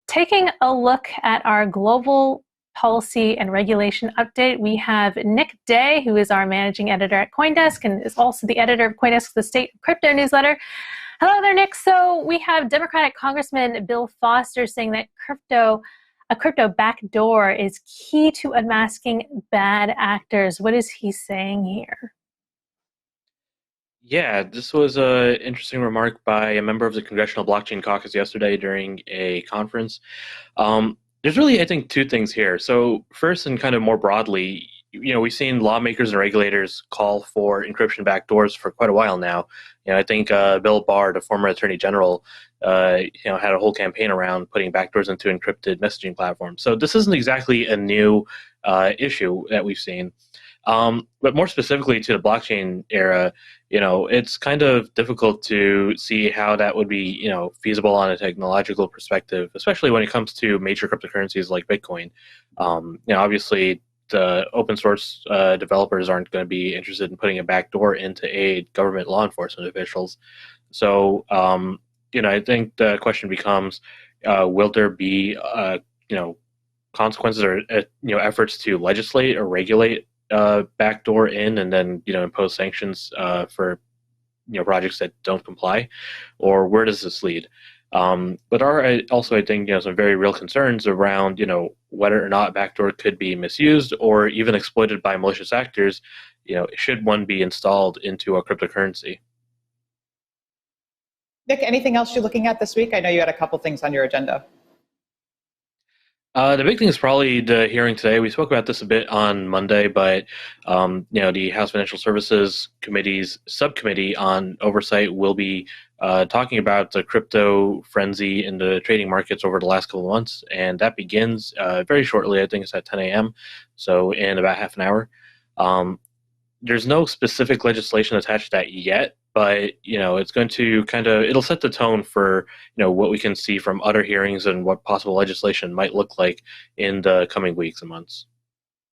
Taking a look at our global policy and regulation update, we have Nick Day, who is our managing editor at CoinDesk and is also the editor of CoinDesk, the state crypto newsletter. Hello there, Nick. So we have Democratic Congressman Bill Foster saying that a crypto backdoor is key to unmasking bad actors. What is he saying here? Yeah, this was an interesting remark by a member of the Congressional Blockchain Caucus yesterday during a conference. There's really, I think, two things here. So first, and kind of more broadly, we've seen lawmakers and regulators call for encryption backdoors for quite a while now. I think Bill Barr, the former Attorney General, had a whole campaign around putting backdoors into encrypted messaging platforms. So this isn't exactly a new issue that we've seen. But more specifically to the blockchain era, it's kind of difficult to see how that would be, feasible on a technological perspective, especially when it comes to major cryptocurrencies like Bitcoin. Obviously, the open source developers aren't going to be interested in putting a backdoor into aid government law enforcement officials. So, I think the question becomes, will there be, consequences or, efforts to legislate or regulate backdoor in and then impose sanctions for projects that don't comply, or where does this lead? But there are also, I think, some very real concerns around whether or not backdoor could be misused or even exploited by malicious actors. Should one be installed into a cryptocurrency? Nick, anything else you're looking at this week? I know you had a couple things on your agenda. The big thing is probably the hearing today. We spoke about this a bit on Monday, but the House Financial Services Committee's subcommittee on oversight will be talking about the crypto frenzy in the trading markets over the last couple of months, and that begins very shortly. I think it's at 10 a.m., so in about half an hour. There's no specific legislation attached to that yet, but it's going to it'll set the tone for what we can see from other hearings and what possible legislation might look like in the coming weeks and months.